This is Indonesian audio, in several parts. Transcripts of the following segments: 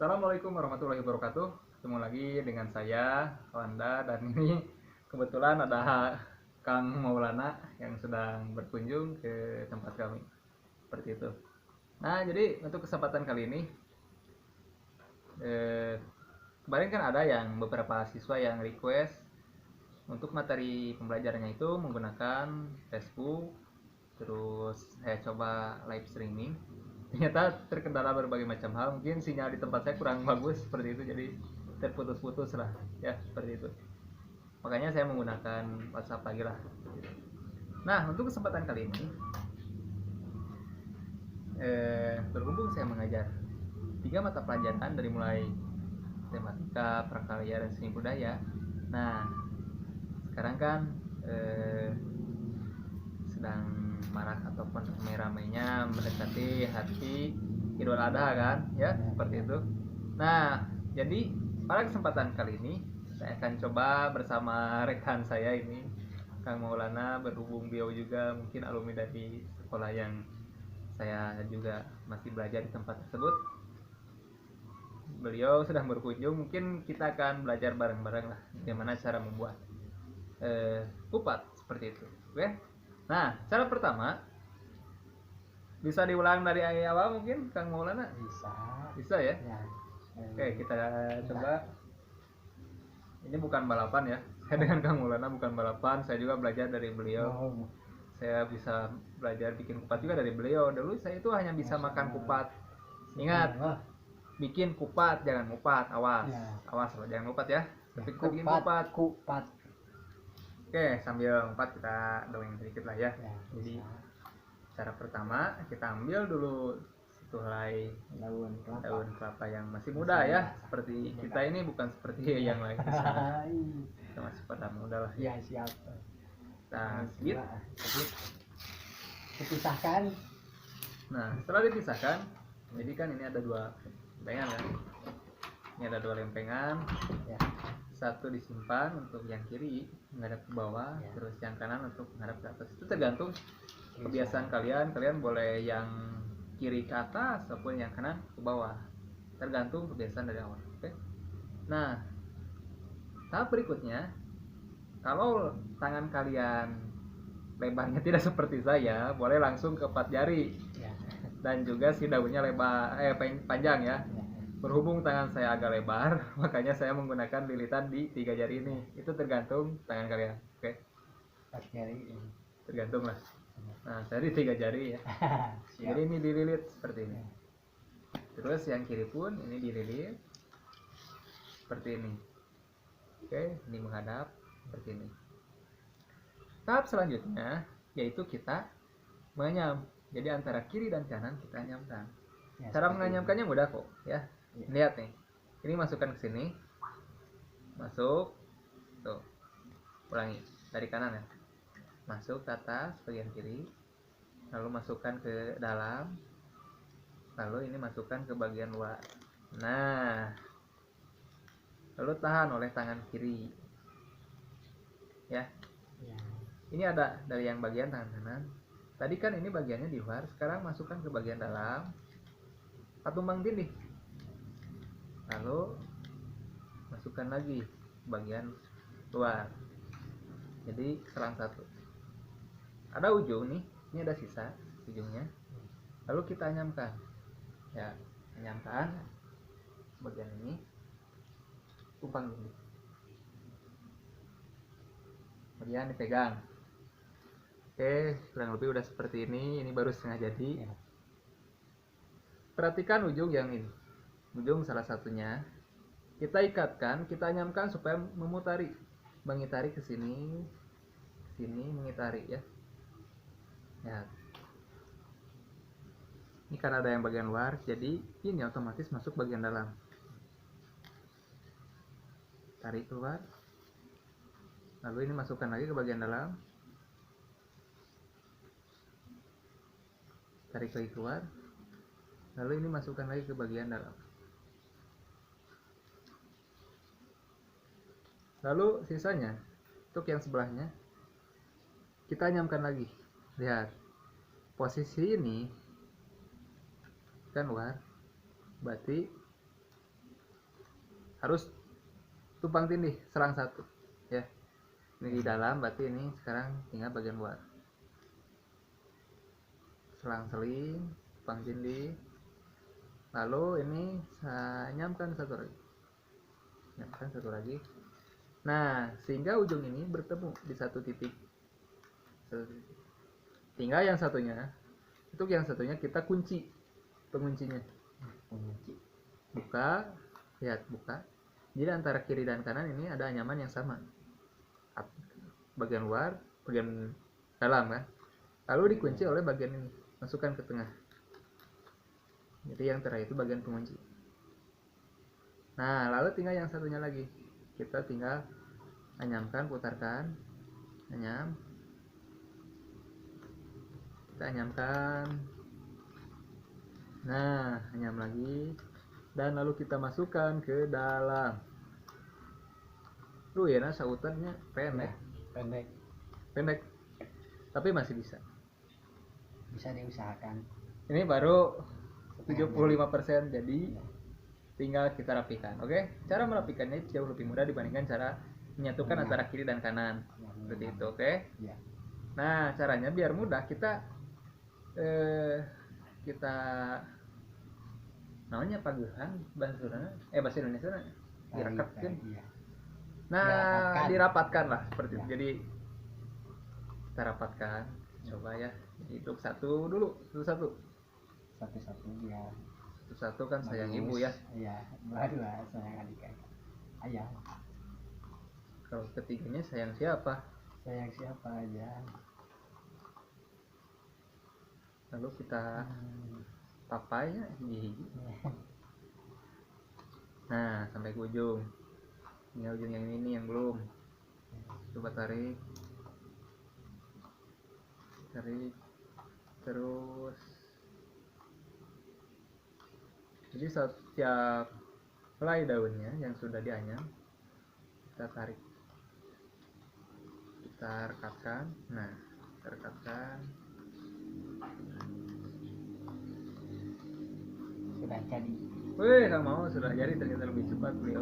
Assalamualaikum warahmatullahi wabarakatuh. Ketemu lagi dengan saya, Wanda, dan ini kebetulan ada Kang Maulana yang sedang berkunjung ke tempat kami. Seperti itu. Nah, jadi untuk kesempatan kali ini, kemarin kan ada yang beberapa siswa yang request untuk materi pembelajarannya itu menggunakan Facebook, terus saya coba live streaming. Ternyata terkendala berbagai macam hal, mungkin sinyal di tempat saya kurang bagus seperti itu, jadi terputus-putus lah ya, seperti itu. Makanya saya menggunakan WhatsApp lagi lah. Nah, untuk kesempatan kali ini berhubung saya mengajar 3 mata pelajaran dari mulai matematika, prakarya, dan seni budaya. Nah, sekarang kan sedang marak ataupun ramai-ramainya mendekati hari Idul Adha kan ya, seperti itu. Nah, jadi pada kesempatan kali ini saya akan coba bersama rekan saya ini, Kang Maulana, berhubung beliau juga mungkin alumni dari sekolah yang saya juga masih belajar di tempat tersebut. Beliau sedang berkunjung, mungkin kita akan belajar bareng-bareng lah bagaimana cara membuat kupat seperti itu. Oke? Nah, cara pertama bisa diulang dari awal mungkin, Kang Maulana? Bisa ya? Oke, kita coba. Ini bukan balapan ya. Saya dengan Kang Maulana bukan balapan, saya juga belajar dari beliau. Saya bisa belajar bikin kupat juga dari beliau. Dulu saya itu hanya bisa makan kupat. Ingat, bikin kupat, jangan ngupat. Awas. Awas loh, jangan ngupat ya. Tapi kita bikin kupat. Oke, sambil ngupat kita dongeng sedikit lah ya. Jadi cara pertama kita ambil dulu sehelai daun kelapa yang masih muda ya, seperti kita ini, bukan seperti yang lain di sana. Kita masih pada muda lah ya. Siap. Nah, gitu. Dipisahkan. Nah, setelah dipisahkan, jadi kan ini ada 2 lempengan ya. Ini ada 2 lempengan ya. Satu disimpan untuk yang kiri menghadap ke bawah ya. Terus yang kanan untuk menghadap ke atas. Itu tergantung kebiasaan kalian. Kalian boleh yang kiri ke atas ataupun yang kanan ke bawah, tergantung kebiasaan dari awal. Oke? Nah, tahap berikutnya, kalau tangan kalian lebarnya tidak seperti saya, boleh langsung ke 4 jari ya. Dan juga si daunnya lebar panjang ya. Berhubung tangan saya agak lebar, makanya saya menggunakan lilitan di 3 jari ini. Itu tergantung tangan kalian. Oke? 4 jari. Tergantung lah. Nah, saya di 3 jari ya. Jadi ini dililit seperti ini. Terus yang kiri pun ini dililit seperti ini. Oke, ini menghadap seperti ini. Tahap selanjutnya yaitu kita menganyam. Jadi antara kiri dan kanan kita anyamkan. Cara menganyamkannya mudah kok ya. Lihat nih. Ini masukkan ke sini. Masuk. Tuh. Ulangi dari kanan ya. Masuk ke atas bagian kiri, lalu masukkan ke dalam, lalu ini masukkan ke bagian luar. Nah, lalu tahan oleh tangan kiri ya. Ini ada dari yang bagian tangan kanan. Tadi kan ini bagiannya di luar, sekarang masukkan ke bagian dalam, tumbang tindih, lalu masukkan lagi bagian luar. Jadi selang satu. Ada ujung nih, ini ada sisa ujungnya. Lalu kita anyamkan. Ya, anyamkan bagian ini. Tumpang dulu. Kemudian dipegang. Oke, kurang lebih udah seperti ini. Ini baru setengah jadi. Perhatikan ujung yang ini. Ujung salah satunya. Kita ikatkan, kita anyamkan supaya memutari. Mengitari ke sini, mengitari ya. Ya, ini karena ada yang bagian luar, jadi ini otomatis masuk bagian dalam. Tarik keluar, lalu ini masukkan lagi ke bagian dalam, tarik lagi keluar, lalu ini masukkan lagi ke bagian dalam. Lalu sisanya untuk yang sebelahnya kita anyamkan lagi. Lihat, posisi ini kan luar, berarti harus tumpang tindih selang satu ya. Ini di dalam, berarti ini sekarang tinggal bagian luar. Selang-seling, tumpang tindih. Lalu ini saya nyamkan satu lagi. Nyamkan satu lagi. Nah, sehingga ujung ini bertemu di satu titik. Tinggal yang satunya, itu yang satunya kita kunci penguncinya. Buka, lihat buka. Jadi antara kiri dan kanan ini ada anyaman yang sama. Bagian luar, bagian dalam kan. Lalu dikunci oleh bagian ini, masukkan ke tengah. Jadi yang terakhir itu bagian pengunci. Nah, lalu tinggal yang satunya lagi. Kita tinggal anyamkan, putarkan, anyam. Kita anyamkan. Nah, anyam lagi. Dan lalu kita masukkan ke dalam. Lu ya, nah sautannya pendek. Tapi masih bisa diusahakan. Ini baru 75%, jadi tinggal kita rapikan. Oke, cara merapikannya jauh lebih mudah dibandingkan cara menyatukan antara kiri dan kanan. Seperti itu, oke? Ya. Nah, caranya biar mudah kita namanya pagehan bahasa Indonesia direkatkan. Nah, dirapatkan lah seperti itu. Jadi kita rapatkan. Coba ya, hidup satu dulu, satu ya. Satu kan sayang ibu ya. Iya, dua sayang adik ayah. Kalau ketiganya sayang siapa? Sayang siapa aja. Lalu kita papanya gigi. Nah, sampai ke ujung. Ini ujung yang ini yang belum. Coba tarik terus. Jadi setiap helai daunnya yang sudah dianyam kita tarik, kita rekatkan. Nah, kita rekatkan. Sudah jadi. Wih, Kang Mau sudah jadi, ternyata lebih cepat beliau.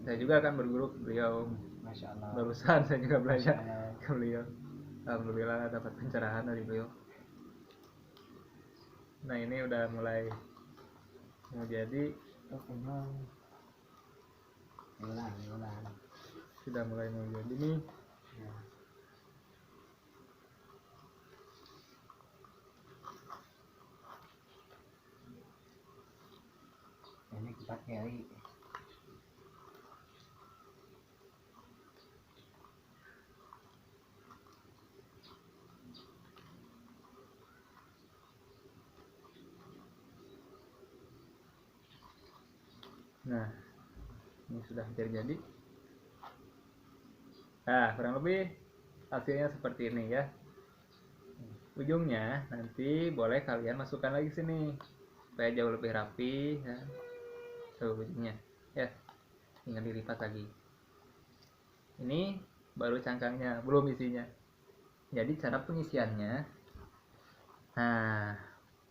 Saya juga akan berguru ke beliau. Masya Allah. Barusan saya juga belajar ke beliau. Alhamdulillah dapat pencerahan dari beliau. Nah, ini udah mulai mau jadi. Ulang. Sudah mulai mau jadi nih. Ya. Ini kita carry. Nah, ini sudah hampir jadi. Nah, kurang lebih hasilnya seperti ini ya. Ujungnya nanti boleh kalian masukkan lagi sini supaya jauh lebih rapi ya. Ujungnya ya, tinggal dilipat lagi. Ini baru cangkangnya, belum isinya. Jadi cara pengisiannya, nah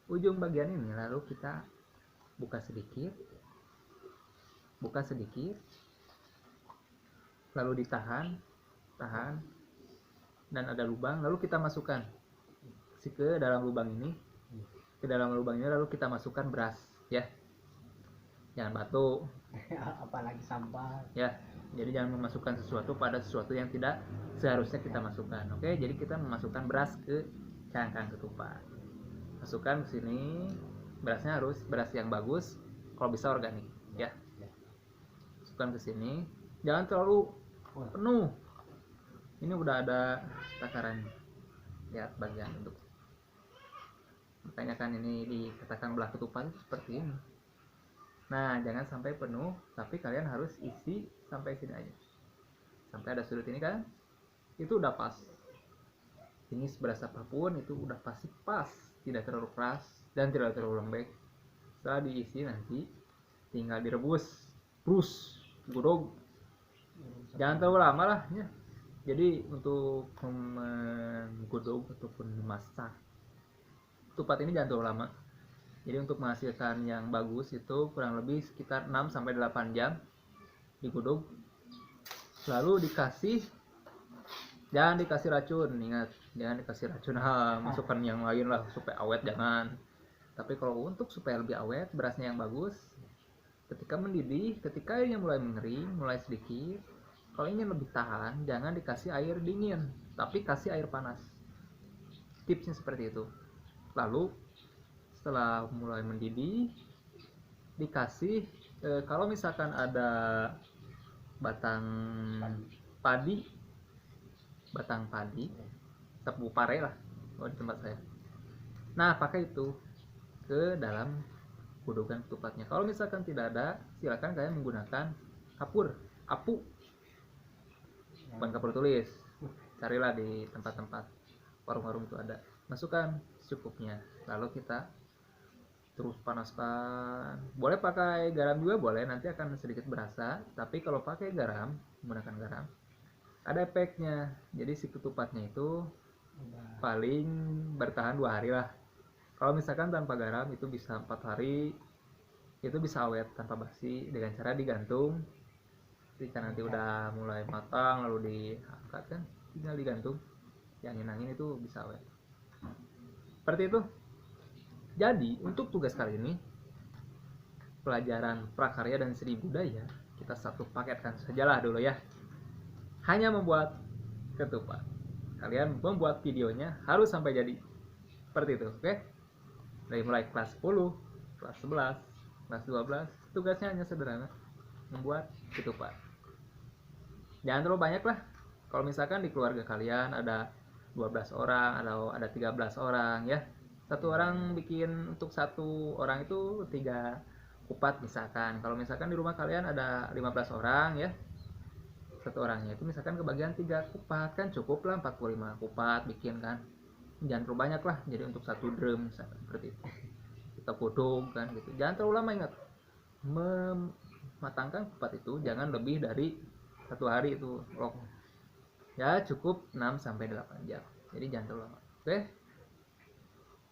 ujung bagian ini lalu kita buka sedikit, lalu ditahan, dan ada lubang, lalu kita masukkan ke dalam lubang ini. Lalu kita masukkan beras ya, jangan batu apalagi sampah ya. Jadi jangan memasukkan sesuatu pada sesuatu yang tidak seharusnya kita masukkan. Oke, jadi kita memasukkan beras ke cangkang ketupat. Masukkan ke sini, berasnya harus beras yang bagus, kalau bisa organik ya. Masukkan ke sini, jangan terlalu penuh. Ini udah ada takarannya. Lihat bagian untuk. Makanya kan ini dikatakan belah ketupat itu seperti ini. Nah, jangan sampai penuh, tapi kalian harus isi sampai sini aja. Sampai ada sudut ini kan, itu udah pas. Ini beras apapun itu udah pasti pas, tidak terlalu keras dan tidak terlalu lembek. Setelah diisi nanti tinggal direbus, terus godog. Jangan terlalu lama lah ya. Jadi untuk menggodok ataupun memasak ketupat ini jangan terlalu lama. Jadi untuk menghasilkan yang bagus itu kurang lebih sekitar 6 sampai 8 jam digudug. Lalu jangan dikasih racun, ingat, jangan dikasih racun. Masukkan yang lain lah supaya awet, jangan. Tapi kalau untuk supaya lebih awet, berasnya yang bagus, ketika mendidih, ketika airnya mulai mengering, mulai sedikit, kalau ingin lebih tahan, jangan dikasih air dingin, tapi kasih air panas. Tipsnya seperti itu. Lalu setelah mulai mendidih, dikasih kalau misalkan ada batang padi, sapu pare lah di tempat saya. Nah, pakai itu ke dalam gudugan ketupatnya. Kalau misalkan tidak ada, silakan kalian menggunakan apu, bukan kapur tulis. Carilah di tempat-tempat warung-warung itu ada. Masukkan secukupnya. Lalu kita terus panaskan. Boleh pakai garam juga boleh, nanti akan sedikit berasa. Tapi kalau pakai garam, menggunakan garam, ada efeknya. Jadi si ketupatnya itu paling bertahan 2 hari lah. Kalau misalkan tanpa garam itu bisa 4 hari, itu bisa awet tanpa basi dengan cara digantung. Ketika nanti udah mulai matang lalu diangkat kan, tinggal digantung, diangin-angin, itu bisa awet. Seperti itu. Jadi untuk tugas kali ini, pelajaran prakarya dan seni budaya, kita satu paketkan sajalah dulu ya. Hanya membuat ketupat. Kalian membuat videonya harus sampai jadi. Seperti itu, oke? Dari mulai kelas 10, kelas 11, kelas 12, tugasnya hanya sederhana, membuat ketupat. Jangan terlalu banyak lah. Kalau misalkan di keluarga kalian ada 12 orang atau ada 13 orang ya, satu orang bikin, untuk satu orang itu 3 kupat misalkan. Kalau misalkan di rumah kalian ada 15 orang ya, satu orangnya itu misalkan kebagian 3 kupat, kan cukup lah 45 kupat bikin kan. Jangan terlalu banyak lah, jadi untuk satu drum seperti itu kita godong kan gitu. Jangan terlalu lama, ingat, mematangkan kupat itu jangan lebih dari 1 hari itu loh. Ya cukup 6 sampai 8 jam. Jadi jangan terlalu lama. Oke?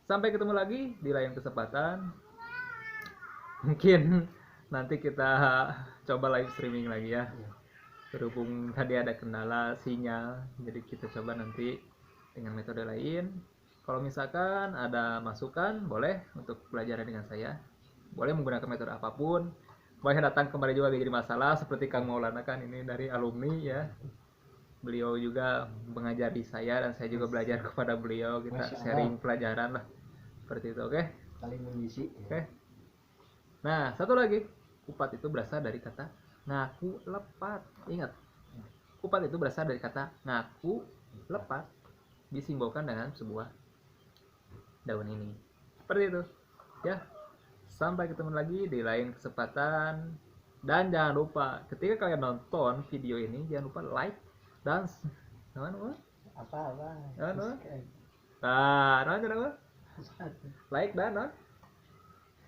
Sampai ketemu lagi di lain kesempatan. Mungkin nanti kita coba live streaming lagi ya. Berhubung tadi ada kendala sinyal, jadi kita coba nanti dengan metode lain. Kalau misalkan ada masukan, boleh untuk belajar dengan saya. Boleh menggunakan metode apapun. Boleh datang kembali juga jadi masalah, seperti Kang Maulana kan ini dari alumni ya. Beliau juga mengajari saya dan saya juga belajar kepada beliau. Kita sharing pelajaran lah. Seperti itu, oke? Saling mengisi. Oke. Nah, satu lagi, kupat itu berasal dari kata ngaku lepat. Ingat, kupat itu berasal dari kata ngaku lepat, disimbolkan dengan sebuah daun ini. Seperti itu ya. Sampai ketemu lagi di lain kesempatan. Dan jangan lupa ketika kalian nonton video ini, jangan lupa like dan Apa? like dan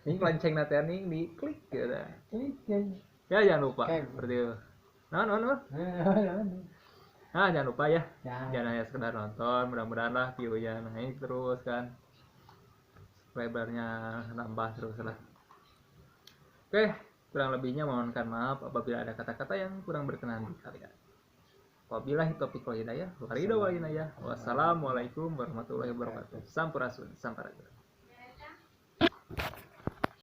ini lonceng nanti nih di klik gitu. Klik. Ya jangan lupa seperti itu. Nah jangan lupa ya. Jangan hanya sekedar nonton, mudah-mudahan lah view-nya naik terus kan, subscribernya nambah terus lah. Oke, kurang lebihnya mohonkan maaf apabila ada kata-kata yang kurang berkenan di kalian. Wabillahi taufiq wal hidayah. Wassalamualaikum warahmatullahi wabarakatuh. Sampurasun, sampurasun.